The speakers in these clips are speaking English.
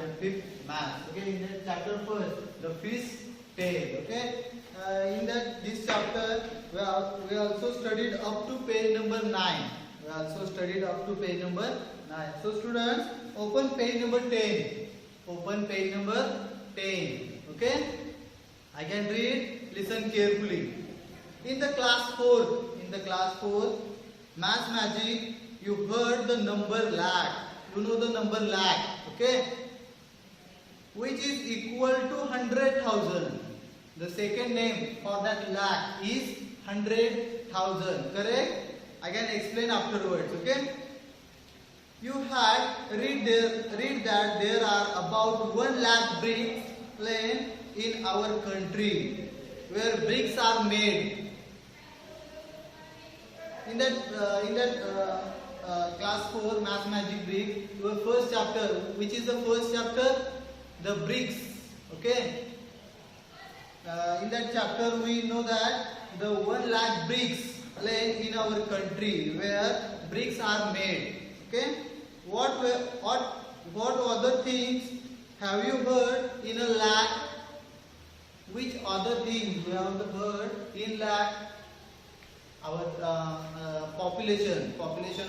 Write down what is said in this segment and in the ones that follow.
chapter 5th math. Okay, in that chapter first, the fish tail. Okay, in this chapter we also studied up to page number 9. We also studied up to page number 9. So students, open page number 10. Open page number 10. Okay, I can read. Listen carefully. In the class 4, math magic, you heard the number lakh. You know the number lakh, okay? Which is equal to 100,000. The second name for that lakh is 100,000. Correct? I can explain afterwards, okay? You had read that there are about 1 lakh bricks plain in our country, where bricks are made. In that class 4 math magic brick, your first chapter, which is the first chapter, the bricks. Okay. In that chapter, we know that the 1 lakh bricks plain in our country, where bricks are made. Okay. What other things have you heard in a lakh? Which other things we have heard in lakh? Our population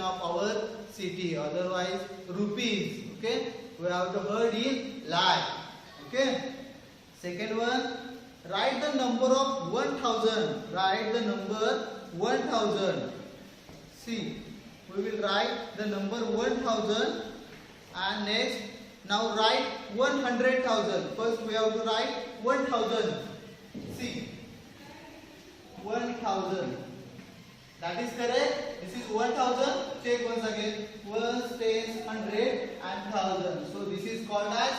of our city, otherwise rupees. Okay, we have to heard in lakh. Okay. Second one, write the number of 1,000. Write the number 1,000. See, we will write the number 1,000, and next, now write 100,000. First we have to write 1,000. See, 1,000. That is correct. This is 1,000. Check once again. 1, 10, 100 and 1,000. So this is called as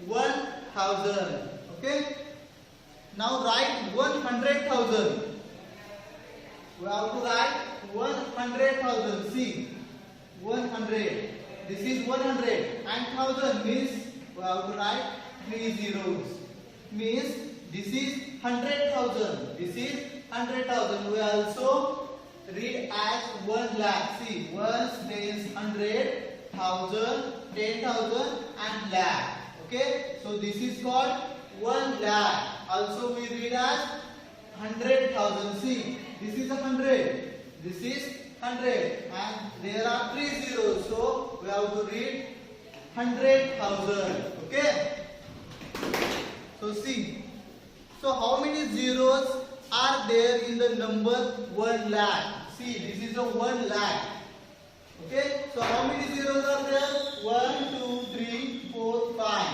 1,000. Okay. Now write 100,000. We have to write 100,000. See, 100. This is 100 and 1,000 means we have to write 3 zeros. Means this is 100,000. This is 100,000. We also read as 1 lakh. See, 1, 10, 100, 1,000, 10,000 and lakh. Okay. So this is called 1 lakh. Also we read as 100,000. See, this is 100. This is 100 and there are 3 zeros. So we have to read 100,000. Okay. So see. So how many zeros are there in the number 1 lakh? See, this is a 1 lakh. Okay. So how many zeros are there? 1, 2, 3, 4, 5.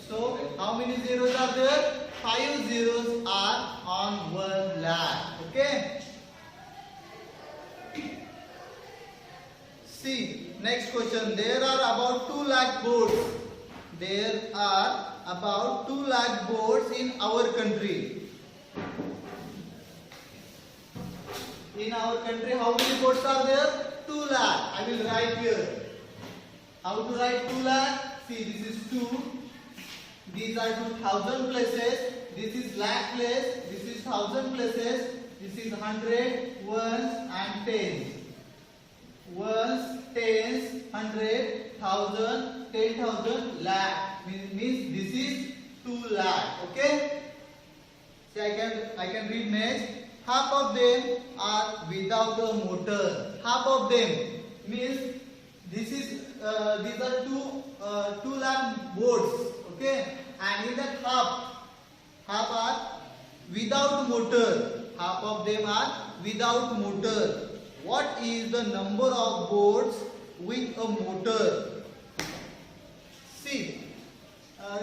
So how many zeros are there? 5 zeros are on 1 lakh. Okay. See, next question. There are about 2 lakh boards. There are about 2 lakh boards in our country. In our country, how many boards are there? 2 lakh. I will write here. How to write 2 lakh? See, this is 2. These are 2,000 places. This is lakh place. This is 1,000 places. This is 100, ones and tens. Ones, tens, 100, 1,000, 10,000, lakh. Means this is 2 lakh. Okay. See, I can read next. Half of them are without a motor. Half of them means this is these are 2 lakh boards. Okay, and in that half are without motor. Half of them are without motor. What is the number of boards with a motor? See,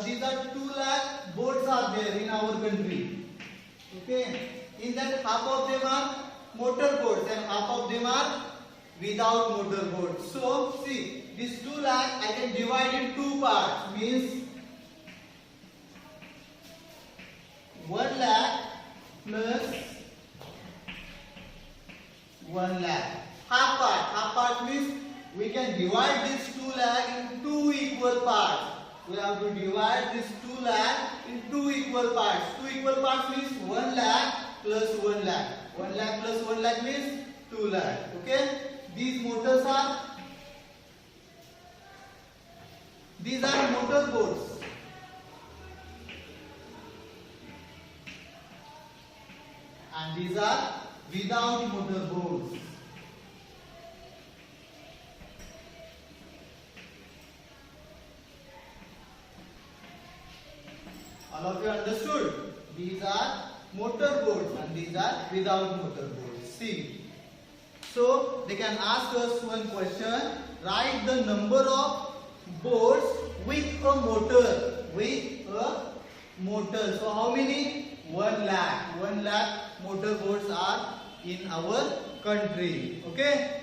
these are 2 lakh boards are there in our country. Okay. In that half of them are motor boards and half of them are without motor boards. So see, this 2 lakh I can divide in 2 parts. Means 1 lakh plus 1 lakh. Half part means we can divide this 2 lakh in 2 equal parts. We have to divide this 2 lakh in 2 equal parts. 2 equal parts means 1 lakh plus 1 lakh. 1 lakh plus 1 lakh means 2 lakh. Okay. These motors are, these are motor boards. and these are without motor boats. All of you understood? These are motor boats and these are without motor boats. See. So they can ask us one question. Write the number of boats with a motor. With a motor. So how many? 1 lakh. 1 lakh motor boats are in our country. Okay.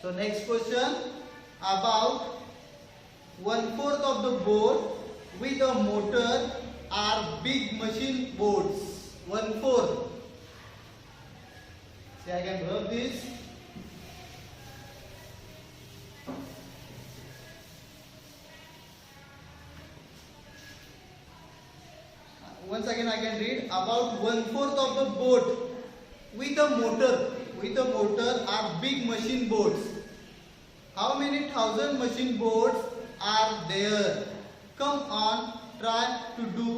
So next question. About 1/4 of the boat with a motor are big machine boats. 1/4. See, I can rub this. Once again I can read. About 1/4 of the boat with a motor are big machine boats. How many thousand machine boats are there? Come on, try to do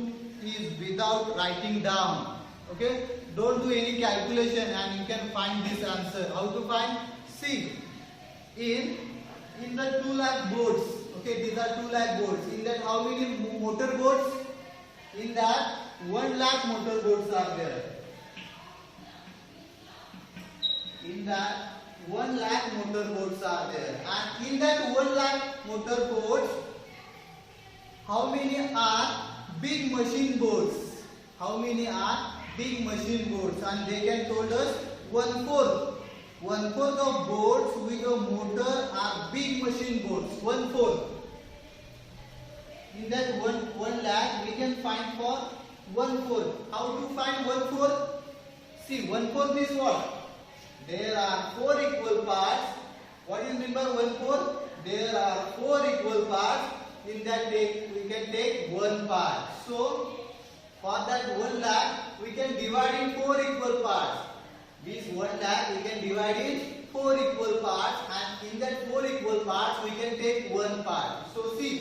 is without writing down. Okay, don't do any calculation and you can find this answer. How to find? See, in the 2 lakh boats. Okay, these are 2 lakh boats. In that, how many motor boats? In that, 1 lakh motor boats are there. In that, 1 lakh motor boats are there. And in that 1 lakh motor boats, how many are big machine boats? How many are big machine boats? And they can told us 1/4. 1/4 of boats with a motor are big machine boats. 1/4. In that 1 lakh, we can find for 1/4. How to find 1/4? See, 1/4 is what? There are 4 equal parts. What is mean by 1/4? There are 4 equal parts. In that we can take 1 part. So, for that 1 lakh, we can divide in 4 equal parts. This 1 lakh we can divide in 4 equal parts, and in that 4 equal parts we can take 1 part. So see,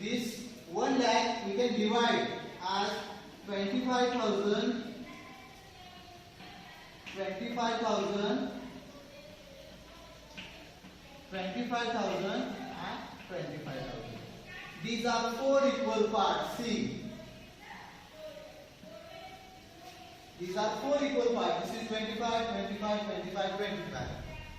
this 1 lakh we can divide as 25,000, 25,000, 25,000 and 25,000. These are 4 equal parts. See, these are 4 equal parts. This is 25, 25, 25, 25.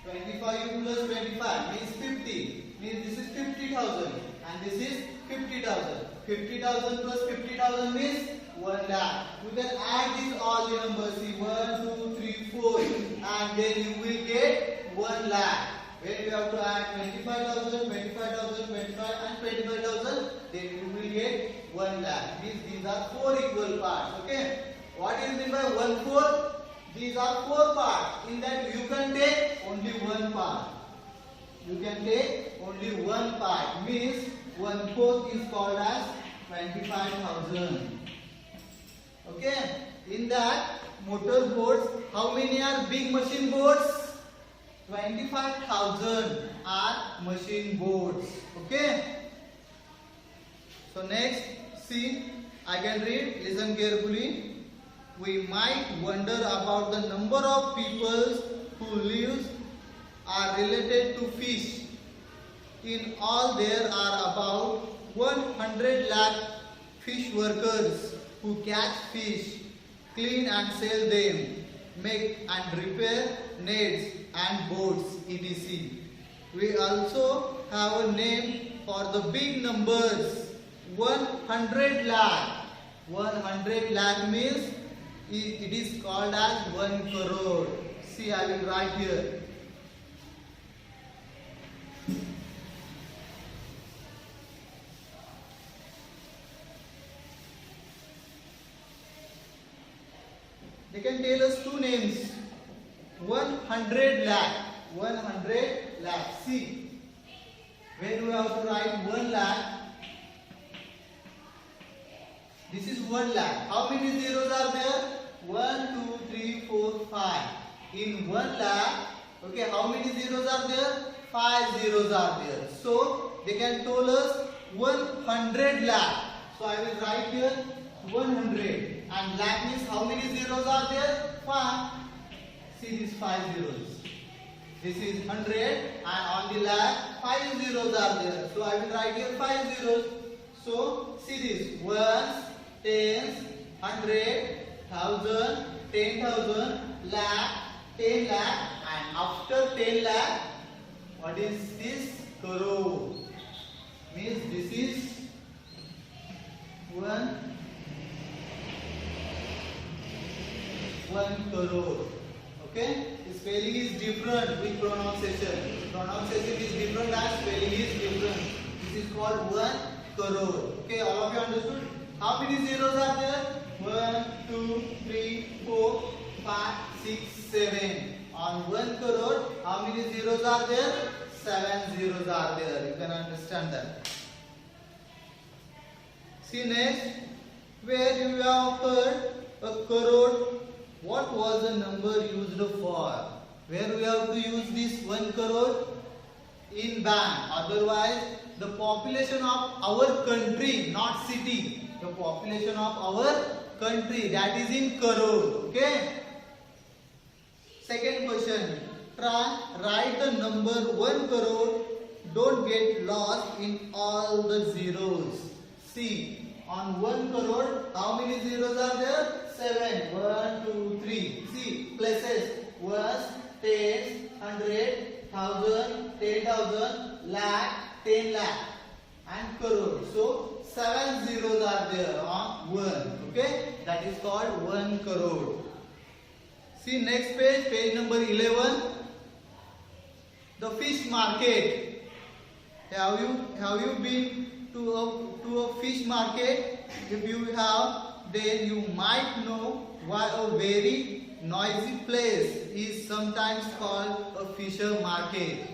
25 plus 25 means 50. Means this is 50,000 and this is 50,000. 50,000 plus 50,000 means 1 lakh. You can add these all the numbers. See, 1, 2, 3, 4, and then you will get 1 lakh. When you have to add 25,000, 25,000, 25 and 25,000, then you will get 1 lakh. These are 4 equal parts. Okay. What is meant by 1/4? These are 4 parts. In that you can take only 1 part. You can take only 1 part. Means 1/4 is called as 25,000. Okay. In that motor boats, how many are big machine boats? 25,000 are machine boats. Okay. So next, see, I can read. Listen carefully. We might wonder about the number of people who live are related to fish. In all, there are about 100 lakh fish workers who catch fish, clean and sell them, make and repair nets and boats, etc. We also have a name for the big numbers. 100 lakh. 100 lakh means it is called as 1 crore. See, I will write here. They can tell us 2 names. 100 lakh. 100 lakh. See, when we have to write 1 lakh, this is 1 lakh. How many zeros are there? 1, 2, 3, 4, 5. In 1 lakh, okay, how many zeros are there? 5 zeros are there. So, they can tell us 100 lakh. So, I will write here 100. And lakh means how many zeros are there? 5. See these 5 zeros. This is 100 and on the lakh 5 zeros are there. So I will write here 5 zeros. So see this, ones, tens, 100, 1000, 10,000, lakh, 10 lakh, and after 10 lakh, what is this? Crore. Means this is 1 crore. Okay? The spelling is different with pronunciation. Pronunciation is different and spelling is different. This is called 1 crore. Okay, all of you understood? How many zeros are there? 1, 2, 3, 4, 5, 6, 7. On 1 crore, how many zeros are there? 7 zeros are there. You can understand that. See next, where you have heard a crore, what was the number used for? Where we have to use this 1 crore? In bank. Otherwise, the population of our country, not city. The population of our country, that is in crore. Okay? Second question. Write the number 1 crore. Don't get lost in all the zeros. See, on 1 crore, how many zeros are there? 7. 1, 2, 3. See, places. Ones, tens, 100, 1000, 10,000, lakh, 10 lakh, and crore. So 7 zeros are there on 1. Okay, that is called 1 crore. See next page, page number 11. The fish market. Have you been to a fish market? If you have, then you might know why a very noisy place is sometimes called a fisher market.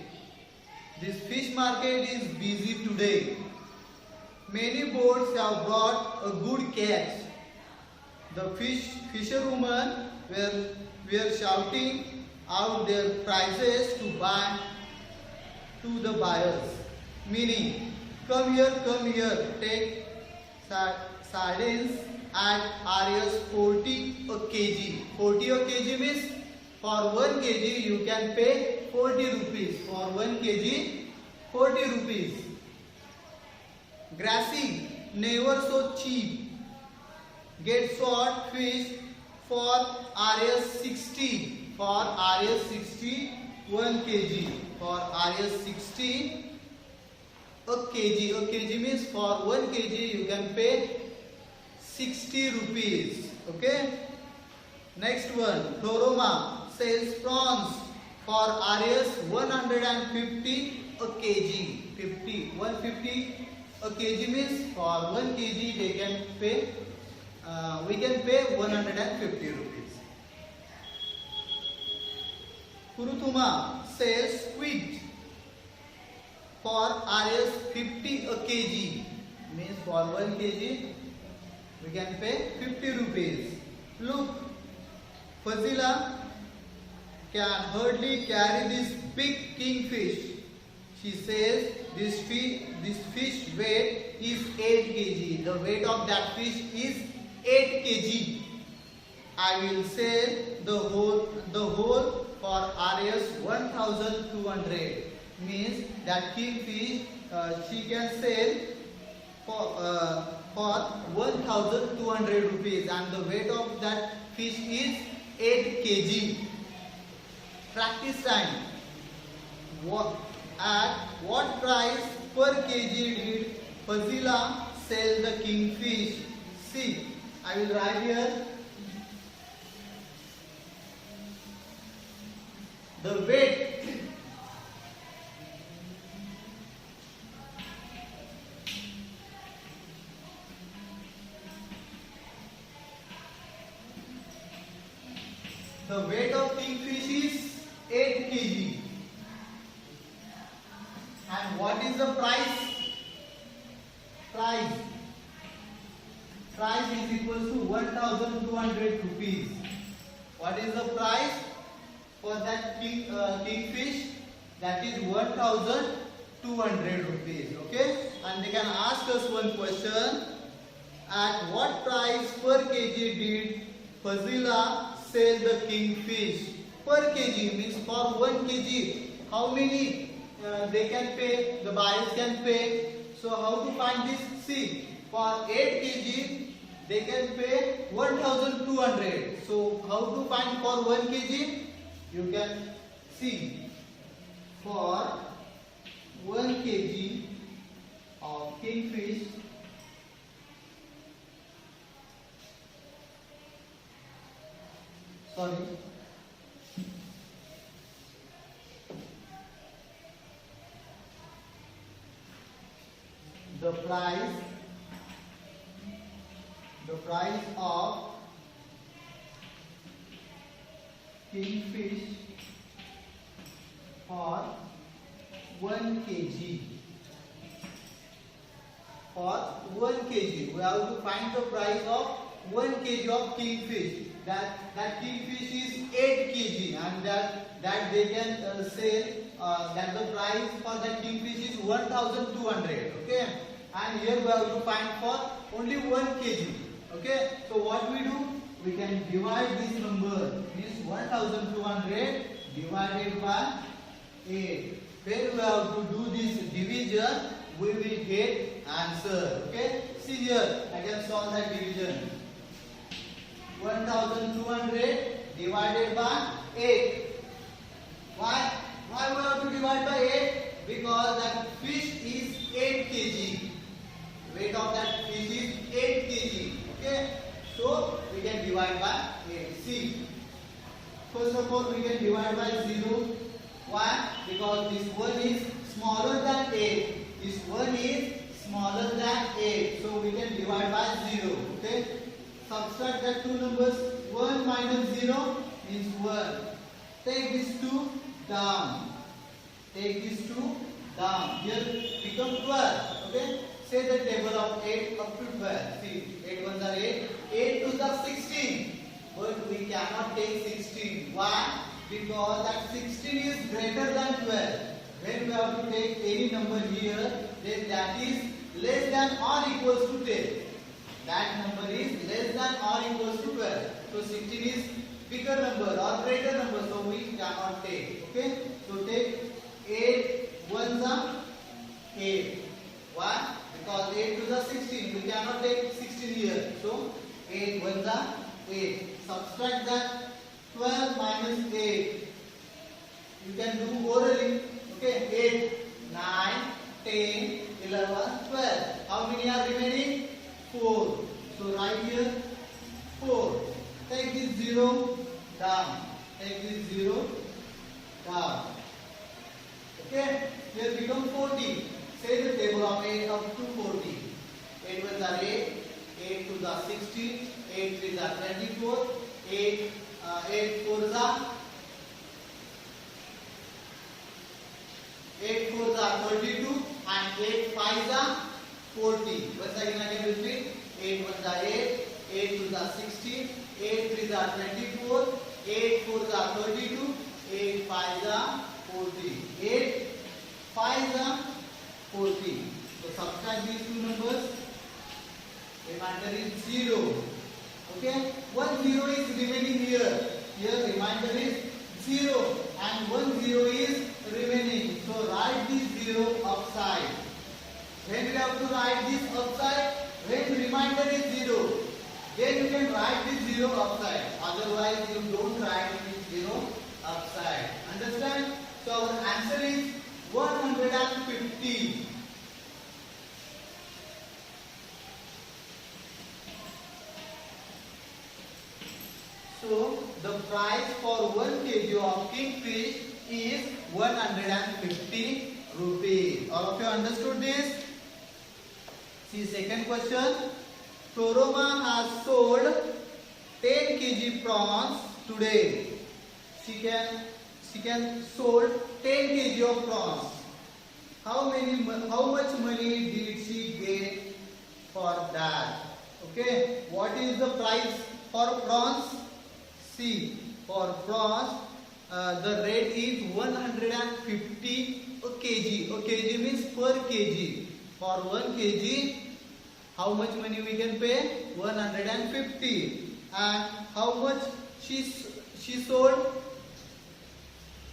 This fish market is busy today. Many boats have brought a good catch. The fisherwomen were shouting out their prices to buy to the buyers. Meaning, come here, take sardines at Rs 40 a kg. 40 a kg means for 1 kg you can pay 40 rupees. For 1 kg, 40 rupees. Grassy, never so cheap. Get short fish for Rs 60. For Rs 60, 1 kg. For Rs 60, a kg. A kg means for 1 kg you can pay 60 rupees. Okay. Next one. Toroma sells prawns for Rs 150 a kg. 150 a kg means for 1 kg they can pay. We can pay 150 rupees. Kuruthuma sells squid for Rs 50 a kg. Means for 1 kg we can pay 50 rupees. Look, Fazila can hardly carry this big kingfish. She says this fish weight is 8 kg. The weight of that fish is 8 kg. I will sell the whole for Rs 1,200. Means that kingfish she can sell for 1,200 rupees, and the weight of that fish is 8 kg. Practice time. At what price per kg did Fazila sell the kingfish? See, I will write here the weight. The weight of kingfish is 8 kg. And what is the price? Price is equal to 1,200 rupees. What is the price for that kingfish? That is 1,200 rupees. Okay? And they can ask us one question. At what price per kg did Fazila sell the kingfish? Per kg means for 1 kg. How many they can pay? The buyers can pay. So how to find this? See, for 8 kg they can pay 1200. So how to find for 1 kg? You can see for 1 kg of kingfish, sorry, the price of kingfish for 1 kg. For 1 kg, we have to find the price of 1 kg of kingfish. That kingfish is 8 kg, and that they can sell. That the price for that kingfish is 1200. Okay, and here we have to find for only 1 kg. Okay, so what we do? We can divide this number. Means 1200 divided by 8. When we have to do this division, we will get answer. Okay, see here, I can solve that division. 1200 divided by 8. Why we have to divide by 8? Because that fish is 8 kg. Weight of that fish is 8 kg. Okay, so we can divide by 8. See, first of all we can divide by 0. Why? Because this one is smaller than 8. This one is smaller than 8. So we can divide by 0. Okay, subtract that two numbers. 1 minus 0 is 1. Take these two down. Take these two down. Here become 12. Okay, say the table of 8 up to 12. See, 8 ones are 8. 8 to the 16. But we cannot take 16. Why? Because that 16 is greater than 12. When we have to take any number here, then that is less than or equals to 10. That number is less than or equals to 12. So 16 is bigger number or greater number, so we cannot take. Okay, so take 8 ones are 8. Why? Because 8 to the 16. We cannot take 16 here. So 8 ones are 8. Subtract that 12 minus 8. You can do orally. Okay, 8, 9, 10, 11, 12. How many are remaining? 4. So write here 4. Take this 0 down. Take this 0 down. Okay, here become 40. Say the table of 8 up to 40. 8 ones are 8. 8 to the 16. 8 3s are 24. 8 4s are 8 4s are 32 and 8 5s are 40. Once again I can repeat. 8 1s are 8. 8 2s are 16. 8 3s are 24. 8 4s are 32. 8 5s are 40. 8 5s are 40. So subtract these two numbers. Remainder is 0. Okay, 1 0 is remaining here. Here remainder is 0 and 1 0 is remaining. So write this 0 upside. When we have to write this upside, when remainder is 0, then you can write this 0 upside. Otherwise you don't write this 0 upside. Understand? So our answer is 150. So the price for 1 kg of kingfish is 150 rupees. All of you understood this? See second question. Toroma has sold 10 kg prawns today. She can sold 10 kg of prawns. How much money did she get for that? Okay, what is the price for prawns? See, for prawns, the rate is 150 a kg. A kg means per kg. For 1 kg, How much money we can pay? 150. And how much she sold?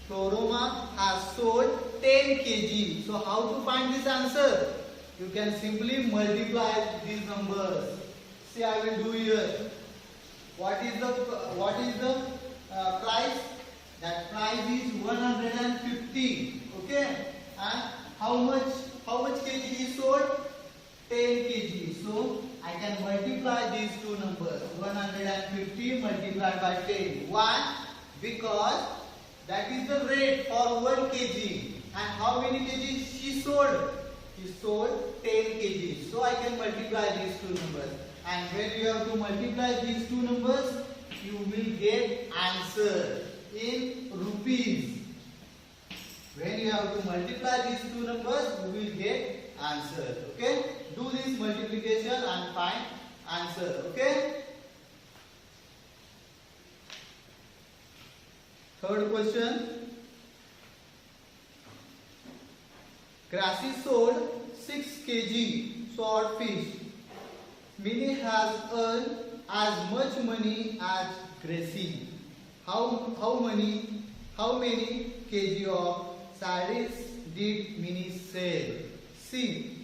Chloroma has sold 10 kg. So how to find this answer? You can simply multiply these numbers. See, I will do here. What is the price? That price is 150. Okay. And how much kg is sold? 10 kg. So I can multiply these two numbers. 150 multiplied by 10. Why? Because that is the rate for 1 kg. And how many kg she sold? She sold 10 kg. So I can multiply these two numbers. And when you have to multiply these two numbers, you will get answer in rupees. When you have to multiply these two numbers, you will get answer. Okay? Do this multiplication and find answer. Okay? Third question. Gracie sold 6 kg swordfish. Minnie has earned as much money as Gracie. How many kg of sardines did Minnie sell? See,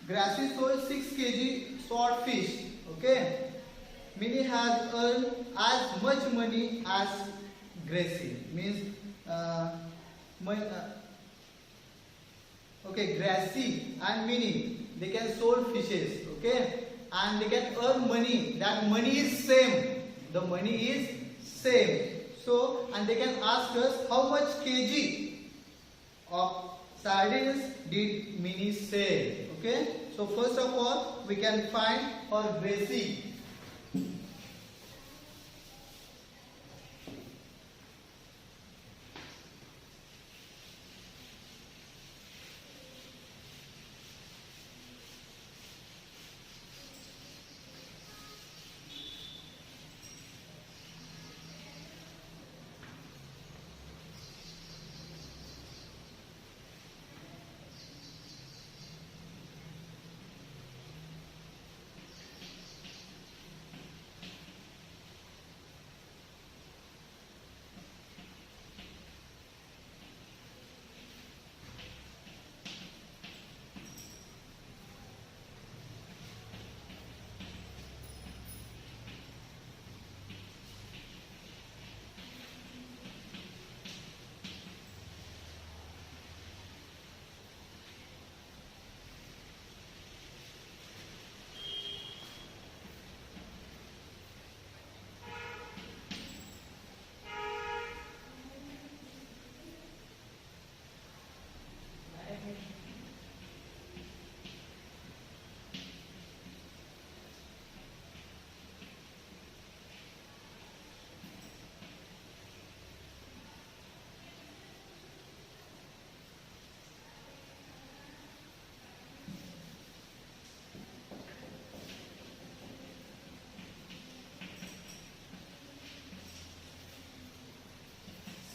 Gracie sold 6 kg swordfish. Okay, Minnie has earned as much money as Gracie. Means okay, Gracie and Minnie, they can sold fishes, okay, and they can earn money. That money is same. The money is same. So, and they can ask us how much kg of sardines did Minnie sell. Okay. So first of all, we can find for Gracie.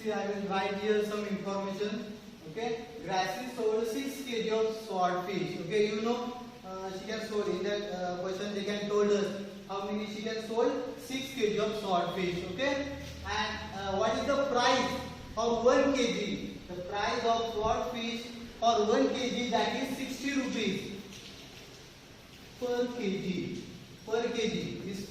See, I will write here some information. Okay, Gracie sold 6 kg of swordfish. Okay, you know she can sold in that question. They can told us how many she can sold 6 kg of swordfish. Okay, and what is the price for 1 kg? The price of swordfish for 1 kg, that is 60 rupees per kg. Per kg. This is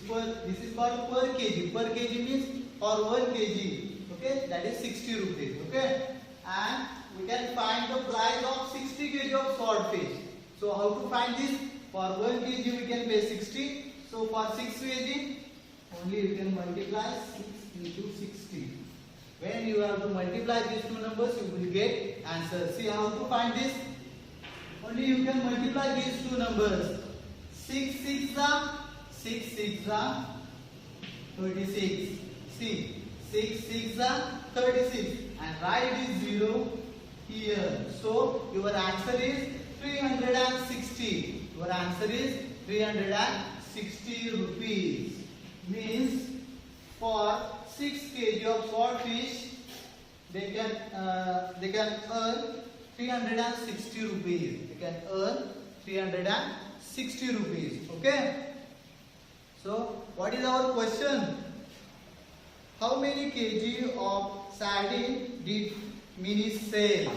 called per kg. Per kg means for 1 kg. Okay, that is 60 rupees. Okay, and we can find the price of 60 kg of swordfish. So how to find this? For 1 kg we can pay 60. So for 6 kg only you can multiply 6 into 60. When you have to multiply these two numbers, you will get answer. See how to find this? Only you can multiply these two numbers. 6 6 are 36. See. 6 6 are 36 and write this 0 here. So your answer is 360. Your answer is 360 rupees. Means for 6 kg of swordfish they can earn 360 rupees. They can earn 360 60 rupees. Okay. So what is our question? How many kg of sardine did Mini sell?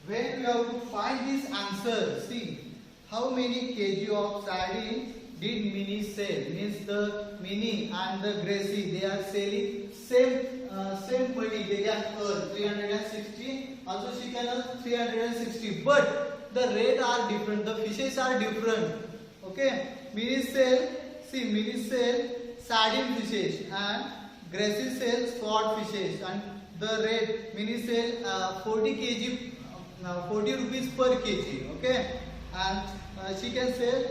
When we have to find this answer, see how many kg of sardine did Mini sell? Means the Mini and the Gracie, they are selling same money. They can earn 360. Also she can earn 360. But the rate are different. The fishes are different. Okay. Mini sell sardine fishes and Gracie sells sword fishes, and the rate Mini sell 40 kg. 40 rupees per kg, okay, and she can sell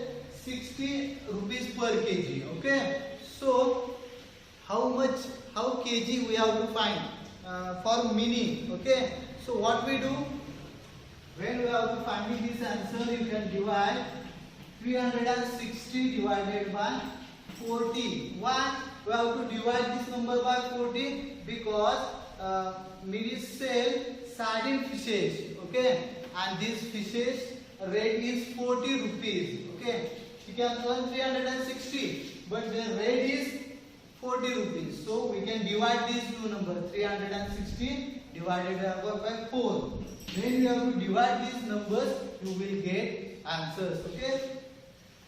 60 rupees per kg, okay. So how kg we have to find for Mini, okay. So what we do, when we have to find this answer, you can divide 360 divided by 40. Why we have to divide this number by 40? Because Mini sell sardine fishes, okay, and these fishes rate is 40 rupees, okay. You can earn 360, but the rate is 40 rupees. So we can divide these two numbers, 360 divided by 4. When you have to divide these numbers, you will get answers, okay.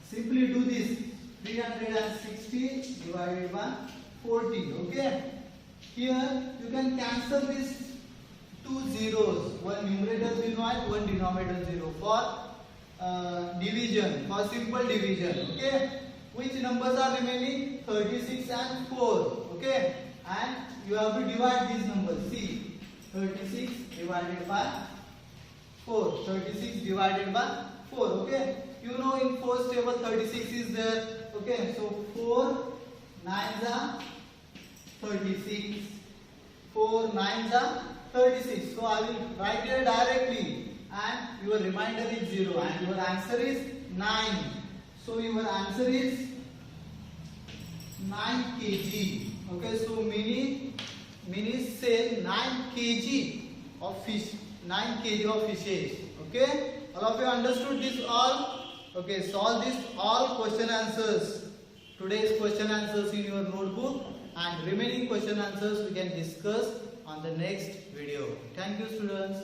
Simply do this, 360 divided by 40, okay. Here you can cancel these two zeros, one numerator 0 and one denominator 0 for division, for simple division, okay. Which numbers are remaining? 36 and 4, okay. And you have to divide these numbers. See, 36 divided by 4, 36 divided by 4, okay. You know in 4th table 36 is there, okay. So 4 9s are 36, 4 9s are 36. So I will write here directly, and your remainder is 0, and your answer is 9. So your answer is 9 kg. Okay, so Mini sell 9 kg of fish, 9 kg of fishes. Okay, all of you understood this all? Okay, solve this all question answers. Today's question answers in your notebook, and remaining question answers we can discuss on the next video. Thank you, students.